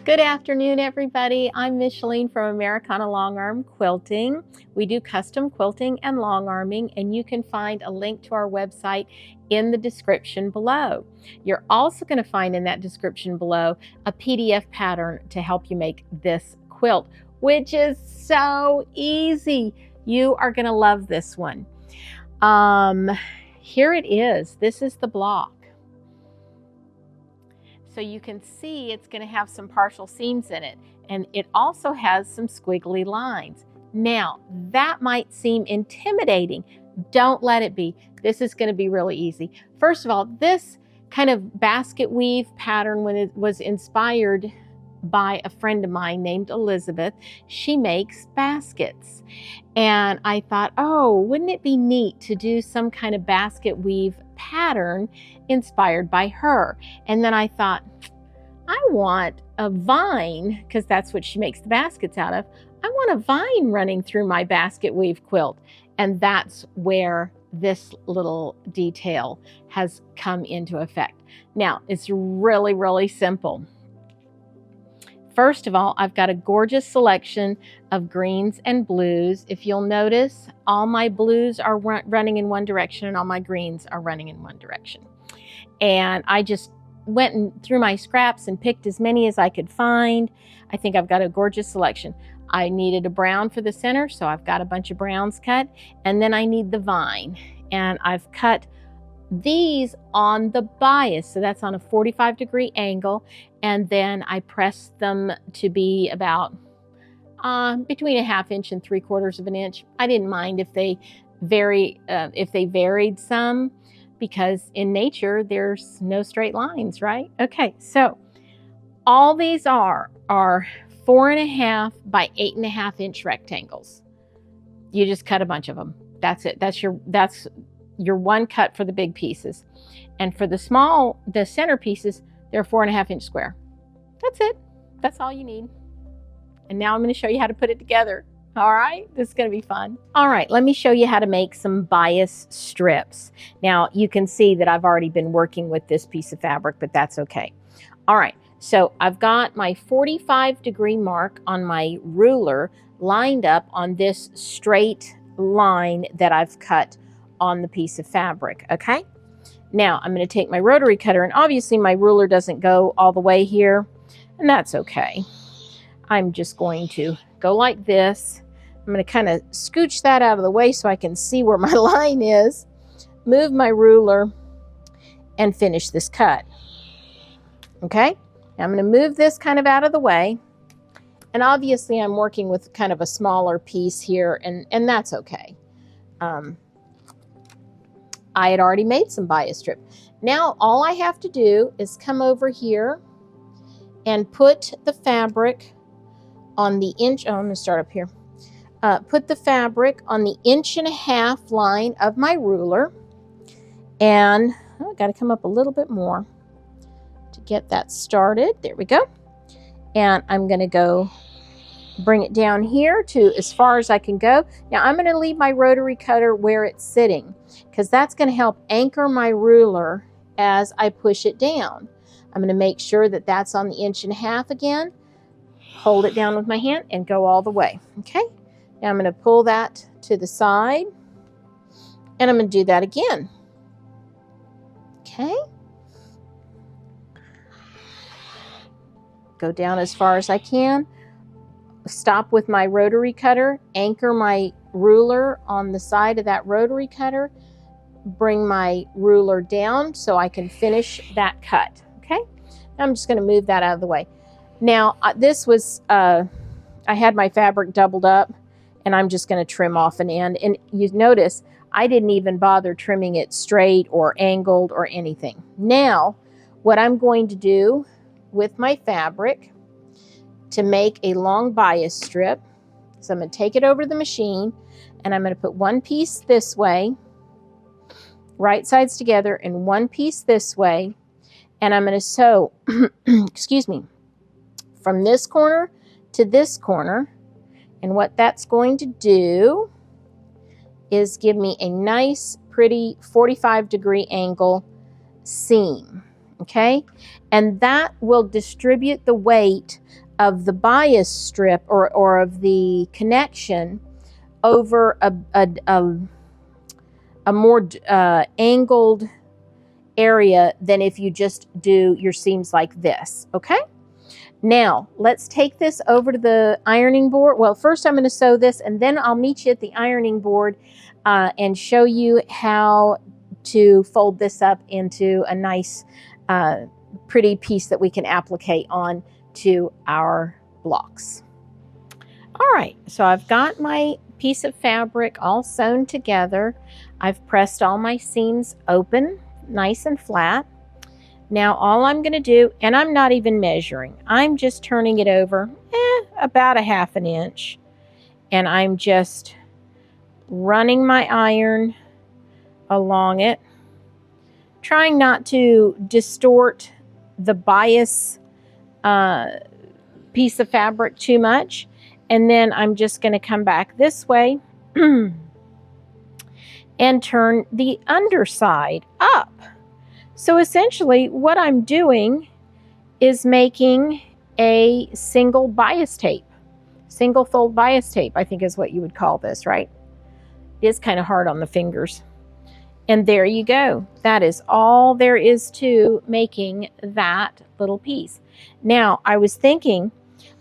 Good afternoon, everybody. I'm Micheline from Americana Quilting. We do custom quilting and long arming, and you can find a link to our website in the description below. You're also going to find in that description below a PDF pattern to help you make this quilt, which is so easy. You are going to love this one. Here it is. This is the block. So you can see it's going to have some partial seams in it, and it also has some squiggly lines. Now, that might seem intimidating. Don't let it be. This is going to be really easy. First of all, this kind of basket weave pattern, when it was inspired by a friend of mine named Elizabeth, she makes baskets. And I thought, oh, wouldn't it be neat to do some kind of basket weave pattern inspired by her? And then I thought, I want a vine, because that's what she makes the baskets out of. I want a vine running through my basket weave quilt. And that's where this little detail has come into effect. Now, it's really, really simple. First of all, I've got a gorgeous selection of greens and blues. If you'll notice, all my blues are running in one direction and all my greens are running in one direction. And I just went through my scraps and picked as many as I could find. I think I've got a gorgeous selection. I needed a brown for the center, so I've got a bunch of browns cut. And then I need the vine. And I've cut these on the bias, so that's on a 45-degree angle, and then I pressed them to be about between 1/2 inch and 3/4 of an inch. I didn't mind if they varied some, because in nature there's no straight lines, right? Okay, so all these are 4.5 by 8.5 inch rectangles. You just cut a bunch of them. That's it. That's your one cut for the big pieces. And for the center pieces, they're 4.5 inch square. That's it. That's all you need. And now I'm going to show you how to put it together. All right, this is going to be fun. All right, let me show you how to make some bias strips. Now you can see that I've already been working with this piece of fabric, but that's okay. All right, so I've got my 45-degree mark on my ruler lined up on this straight line that I've cut on the piece of fabric. Okay, now I'm going to take my rotary cutter, and obviously my ruler doesn't go all the way here, and that's okay. I'm just going to go like this. I'm going to kind of scooch that out of the way so I can see where my line is, move my ruler, and finish this cut. Okay, now I'm going to move this kind of out of the way, and obviously I'm working with kind of a smaller piece here, and that's okay. I had already made some bias strip. Now all I have to do is come over here and put the fabric on the inch. Oh, I'm going to start up here. Put the fabric on the 1.5 inch line of my ruler, and I've got to come up a little bit more to get that started. There we go. And I'm going to go bring it down here to as far as I can go. Now I'm going to leave my rotary cutter where it's sitting, because that's going to help anchor my ruler as I push it down. I'm going to make sure that that's on the 1.5 inch again, hold it down with my hand, and go all the way. Okay, now I'm going to pull that to the side, and I'm going to do that again. Okay, go down as far as I can, stop with my rotary cutter, anchor my ruler on the side of that rotary cutter, bring my ruler down so I can finish that cut. Okay, I'm just going to move that out of the way. Now this was, I had my fabric doubled up, and I'm just going to trim off an end. And you notice I didn't even bother trimming it straight or angled or anything. Now what I'm going to do with my fabric to make a long bias strip, so I'm going to take it over to the machine, and I'm going to put one piece this way, right sides together, and one piece this way, and I'm going to sew excuse me, from this corner to this corner. And what that's going to do is give me a nice pretty 45-degree angle seam. okay? And that will distribute the weight of the bias strip or of the connection over a more angled area than if you just do your seams like this, okay? Now, let's take this over to the ironing board. Well, first I'm going to sew this, and then I'll meet you at the ironing board and show you how to fold this up into a nice, pretty piece that we can applicate on to our blocks. All right, so I've got my piece of fabric all sewn together. I've pressed all my seams open, nice and flat. Now all I'm going to do, and I'm not even measuring, I'm just turning it over about a ½ inch, and I'm just running my iron along it, trying not to distort the bias piece of fabric too much. And then I'm just going to come back this way and turn the underside up. So essentially what I'm doing is making a single bias tape. Single fold bias tape, I think is what you would call this, right? It is kind of hard on the fingers. And there you go. That is all there is to making that little piece. Now, I was thinking,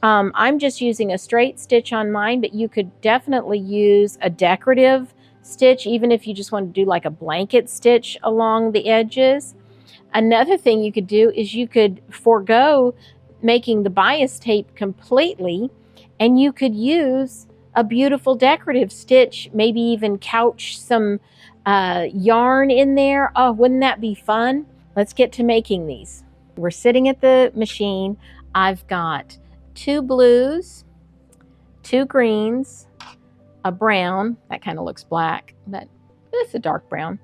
I'm just using a straight stitch on mine, but you could definitely use a decorative stitch, even if you just want to do like a blanket stitch along the edges. Another thing you could do is you could forego making the bias tape completely, and you could use a beautiful decorative stitch, maybe even couch some yarn in there. Oh, wouldn't that be fun? Let's get to making these. We're sitting at the machine. I've got 2 blues, 2 greens, a brown, that kind of looks black, but it's a dark brown.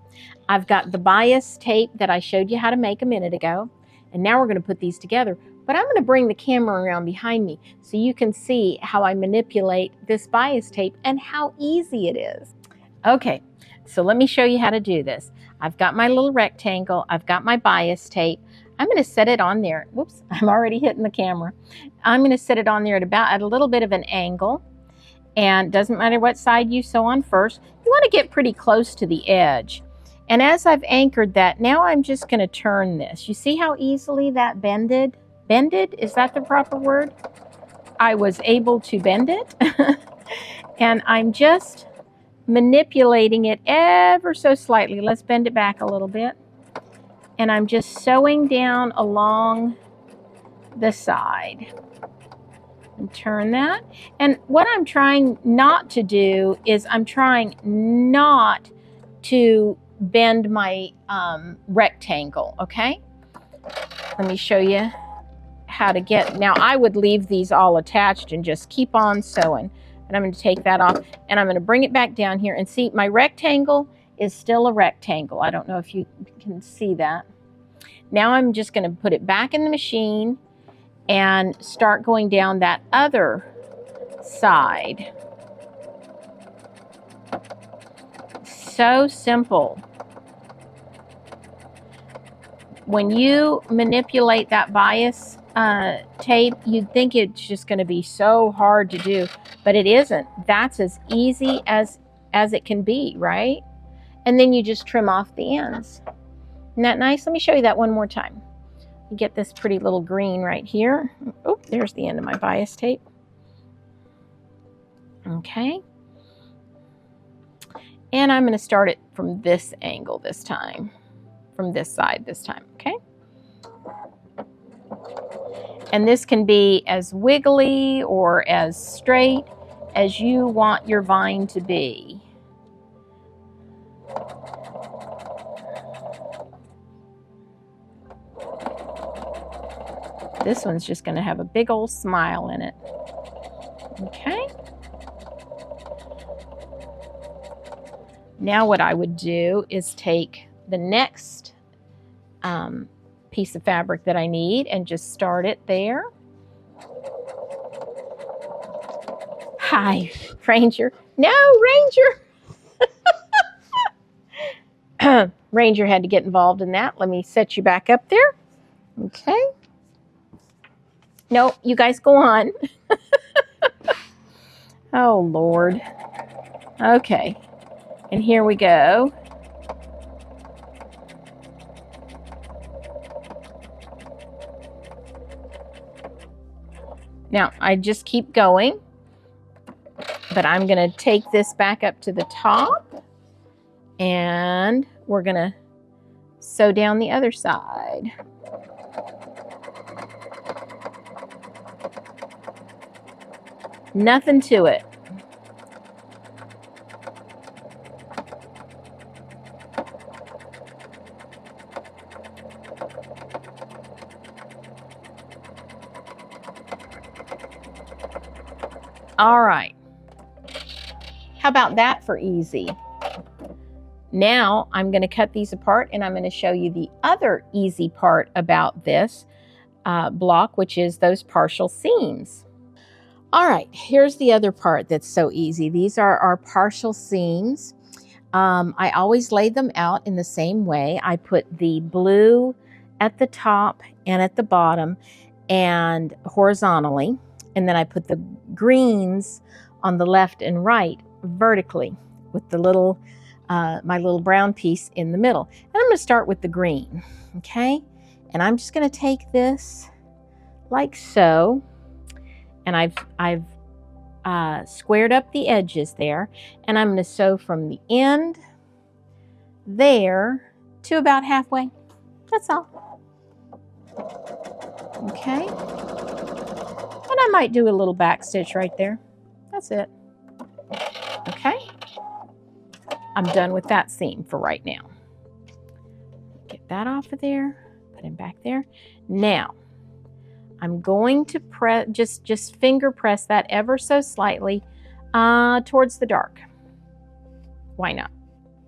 I've got the bias tape that I showed you how to make a minute ago, and now we're going to put these together. But I'm going to bring the camera around behind me so you can see how I manipulate this bias tape and how easy it is. Okay, so let me show you how to do this. I've got my little rectangle, I've got my bias tape. I'm going to set it on there. Whoops, I'm already hitting the camera. I'm going to set it on there at a little bit of an angle. And doesn't matter what side you sew on first. You want to get pretty close to the edge. And as I've anchored that, now I'm just going to turn this. You see how easily that bended? Bended? Is that the proper word? I was able to bend it. And I'm just manipulating it ever so slightly. Let's bend it back a little bit. And I'm just sewing down along the side. And turn that. And what I'm trying not to do is I'm trying not to bend my rectangle, okay? Let me show you how to get, now I would leave these all attached and just keep on sewing. And I'm going to take that off and I'm going to bring it back down here and see my rectangle is still a rectangle. I don't know if you can see that. Now I'm just going to put it back in the machine and start going down that other side. So simple. When you manipulate that bias tape, you'd think it's just going to be so hard to do, but it isn't. That's as easy as it can be, right? And then you just trim off the ends. Isn't that nice? Let me show you that one more time. You get this pretty little green right here. Oh, there's the end of my bias tape. Okay. And I'm going to start it from this angle this time. From this side this time, okay? And this can be as wiggly or as straight as you want your vine to be. This one's just going to have a big old smile in it. Okay. Now what I would do is take the next piece of fabric that I need and just start it there. Hi, Ranger. No, Ranger. Ranger had to get involved in that. Let me set you back up there. Okay. No, you guys go on. Oh, Lord. Okay. And here we go. Now, I just keep going, but I'm going to take this back up to the top, and we're going to sew down the other side. Nothing to it. All right. How about that for easy? Now I'm going to cut these apart, and I'm going to show you the other easy part about this block, which is those partial seams. All right, here's the other part that's so easy. These are our partial seams. I always lay them out in the same way. I put the blue at the top and at the bottom and horizontally, and then I put the greens on the left and right vertically with the little my little brown piece in the middle. And I'm going to start with the green, okay? And I'm just going to take this like so, and I've squared up the edges there, and I'm going to sew from the end there to about halfway. That's all. Okay. And I might do a little back stitch right there. That's it. Okay. I'm done with that seam for right now. Get that off of there. Put him back there. Now, I'm going to press, just finger press that ever so slightly towards the dark. Why not?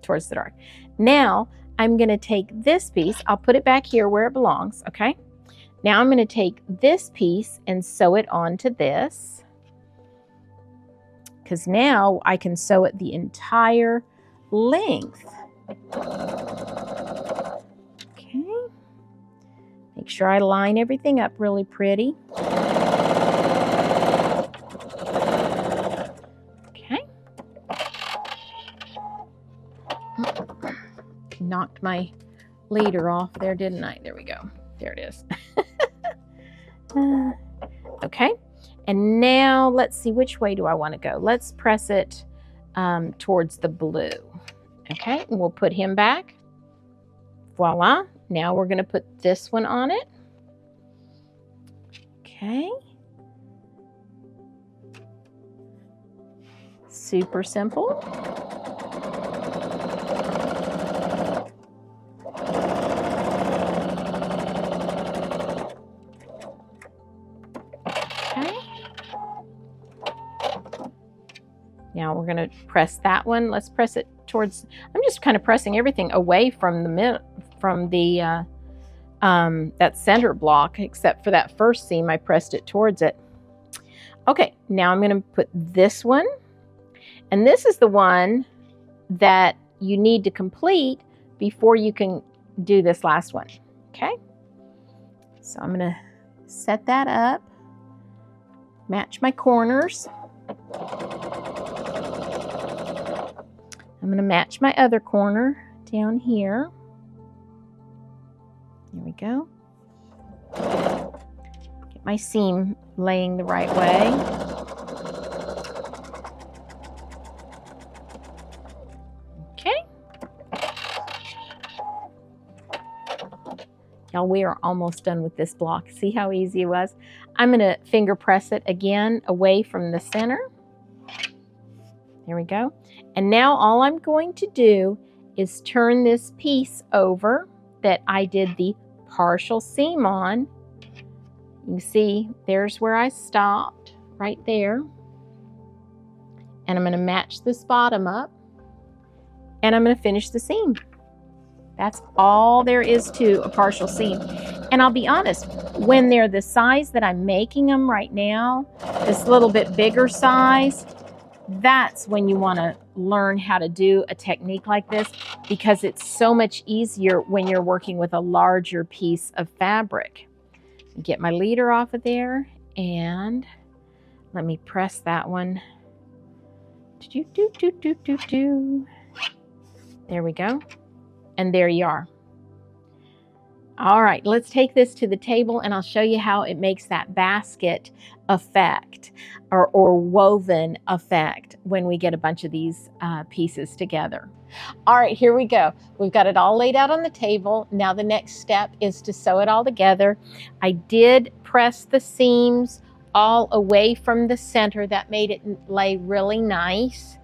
Towards the dark. Now, I'm going to take this piece. I'll put it back here where it belongs, okay? Now I'm going to take this piece and sew it onto this, because now I can sew it the entire length. Okay. Make sure I line everything up really pretty. Okay. Knocked my leader off there, didn't I? There we go. There it is. Okay. And now let's see, which way do I want to go? Let's press it towards the blue. Okay. And we'll put him back. Voila. Now we're going to put this one on it. Okay. Super simple. Okay. Now we're going to press that one. Let's press it towards, I'm just kind of pressing everything away from the that center block, except for that first seam. I pressed it towards it. Okay, now I'm going to put this one, and this is the one that you need to complete before you can do this last one. Okay, so I'm going to set that up, match my corners. I'm going to match my other corner down here. There we go. Get my seam laying the right way. Okay. Y'all, we are almost done with this block. See how easy it was? I'm going to finger press it again away from the center. There we go. And now all I'm going to do is turn this piece over that I did the partial seam on. You can see there's where I stopped, right there. And I'm going to match this bottom up, and I'm going to finish the seam. That's all there is to a partial seam. And I'll be honest, when they're the size that I'm making them right now, this little bit bigger size, that's when you want to learn how to do a technique like this. because it's so much easier when you're working with a larger piece of fabric. Get my leader off of there, and let me press that one. There we go. And there you are. All right, let's take this to the table and I'll show you how it makes that basket effect or woven effect when we get a bunch of these pieces together. All right, here we go. We've got it all laid out on the table. Now the next step is to sew it all together. I did press the seams all away from the center. That made it lay really nice.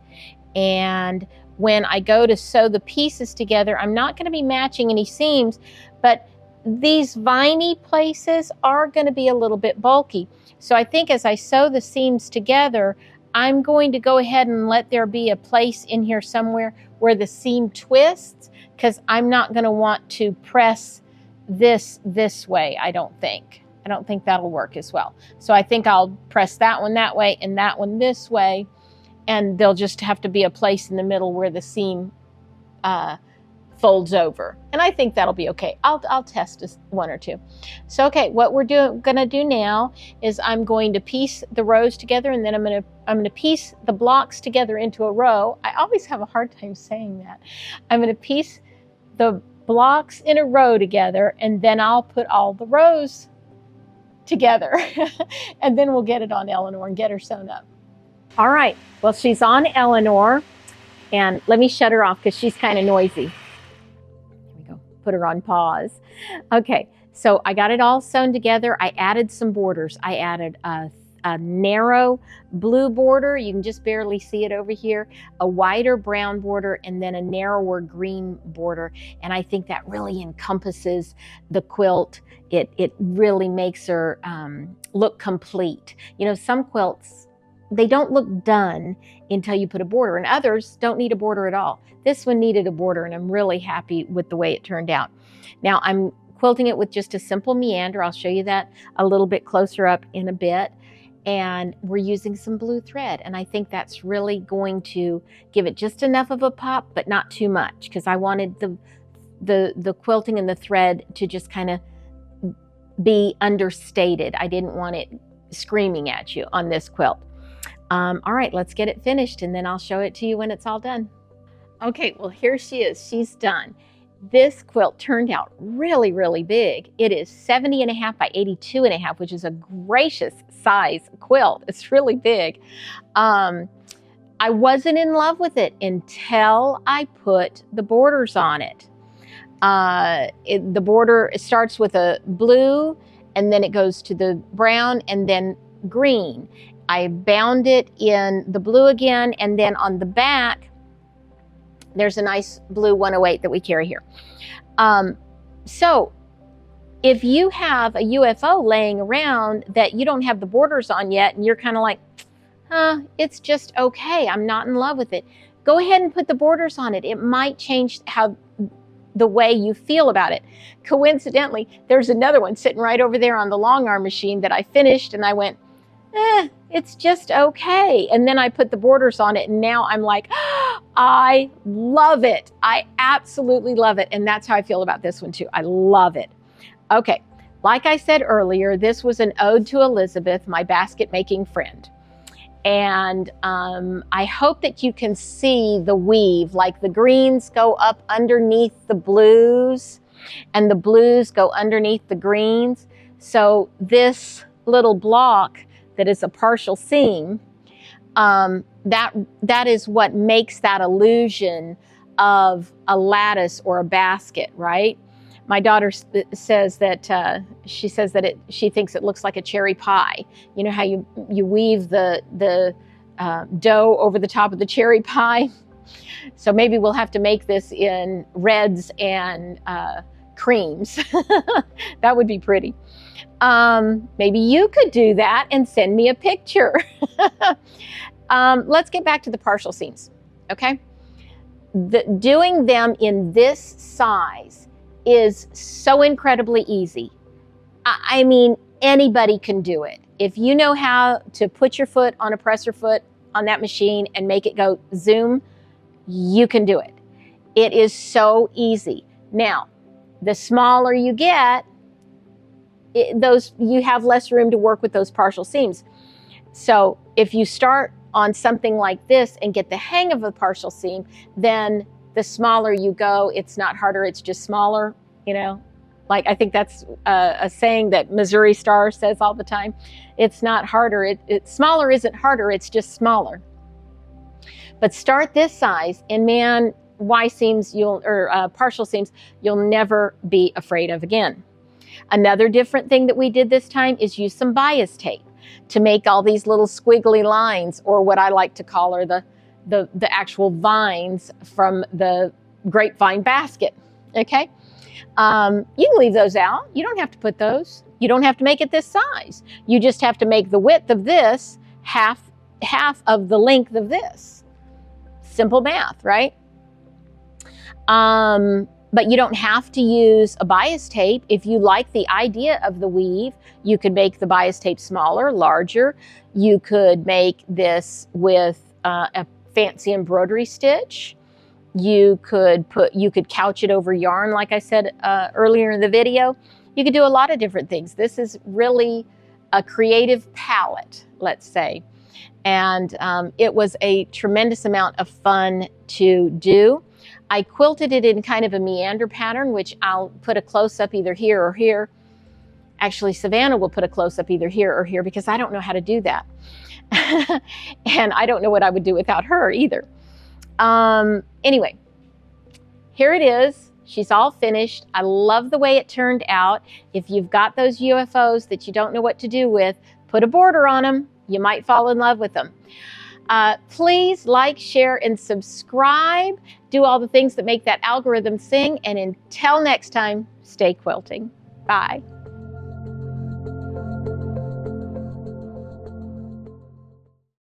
And when I go to sew the pieces together, I'm not going to be matching any seams, but these viney places are going to be a little bit bulky. So I think as I sew the seams together, I'm going to go ahead and let there be a place in here somewhere where the seam twists, because I'm not going to want to press this way, I don't think. I don't think that'll work as well. So I think I'll press that one that way and that one this way, and there'll just have to be a place in the middle where the seam folds over. And I think that'll be okay. I'll test one or two. So, okay, what we're gonna do now is I'm going to piece the rows together, and then I'm gonna piece the blocks together into a row. I always have a hard time saying that. I'm gonna piece the blocks in a row together, and then I'll put all the rows together. And then we'll get it on Eleanor and get her sewn up. All right, well, she's on Eleanor, and let me shut her off because she's kind of noisy. Put her on pause. Okay, so I got it all sewn together. I added some borders. I added a narrow blue border. You can just barely see it over here, a wider brown border, and then a narrower green border. And I think that really encompasses the quilt. It really makes her look complete. You know, some quilts, they don't look done until you put a border, and others don't need a border at all. This one needed a border, and I'm really happy with the way it turned out. Now I'm quilting it with just a simple meander. I'll show you that a little bit closer up in a bit. And we're using some blue thread, and I think that's really going to give it just enough of a pop, but not too much, because I wanted the quilting and the thread to just kind of be understated. I didn't want it screaming at you on this quilt. All right, let's get it finished, and then I'll show it to you when it's all done. Okay, well, here she is. She's done. This quilt turned out really, really big. It is 70.5 by 82.5, which is a gracious size quilt. It's really big. I wasn't in love with it until I put the borders on it. The border starts with a blue, and then it goes to the brown, and then green. I bound it in the blue again, and then on the back, there's a nice blue 108 that we carry here. So if you have a UFO laying around that you don't have the borders on yet, and you're kind of like, it's just okay, I'm not in love with it, go ahead and put the borders on it. It might change the way you feel about it. Coincidentally, there's another one sitting right over there on the long arm machine that I finished, and I went, it's just okay. And then I put the borders on it, and now I'm like, I love it. I absolutely love it. And that's how I feel about this one too. I love it. Okay, like I said earlier, this was an ode to Elizabeth, my basket making friend. And I hope that you can see the weave, like the greens go up underneath the blues, and the blues go underneath the greens. So this little block that is a partial seam, that is what makes that illusion of a lattice or a basket, right? My daughter says that she thinks it looks like a cherry pie. You know how you weave the dough over the top of the cherry pie? So maybe we'll have to make this in reds and creams. That would be pretty. Maybe you could do that and send me a picture. Let's get back to the partial seams, okay? Doing them in this size is so incredibly easy. I mean, anybody can do it. If you know how to put your foot on a presser foot on that machine and make it go zoom, you can do it. It is so easy. Now, the smaller you get, you have less room to work with those partial seams. So if you start on something like this and get the hang of a partial seam, then the smaller you go, it's not harder, it's just smaller, you know. Like, I think that's a saying that Missouri Star says all the time. It's not harder, smaller isn't harder, it's just smaller. But start this size, and man, Y seams, partial seams, you'll never be afraid of again. Another different thing that we did this time is use some bias tape to make all these little squiggly lines, or what I like to call are the actual vines from the grapevine basket, okay? You can leave those out. You don't have to put those. You don't have to make it this size. You just have to make the width of this half of the length of this. Simple math, right? But you don't have to use a bias tape. If you like the idea of the weave, you could make the bias tape smaller, larger. You could make this with a fancy embroidery stitch. You could couch it over yarn, like I said earlier in the video. You could do a lot of different things. This is really a creative palette, let's say. And it was a tremendous amount of fun to do. I quilted it in kind of a meander pattern, which I'll put a close-up either here or here. Actually, Savannah will put a close-up either here or here, because I don't know how to do that. And I don't know what I would do without her either. Anyway, here it is. She's all finished. I love the way it turned out. If you've got those UFOs that you don't know what to do with, put a border on them. You might fall in love with them. Please like, share, and subscribe. Do all the things that make that algorithm sing. And until next time, stay quilting. Bye.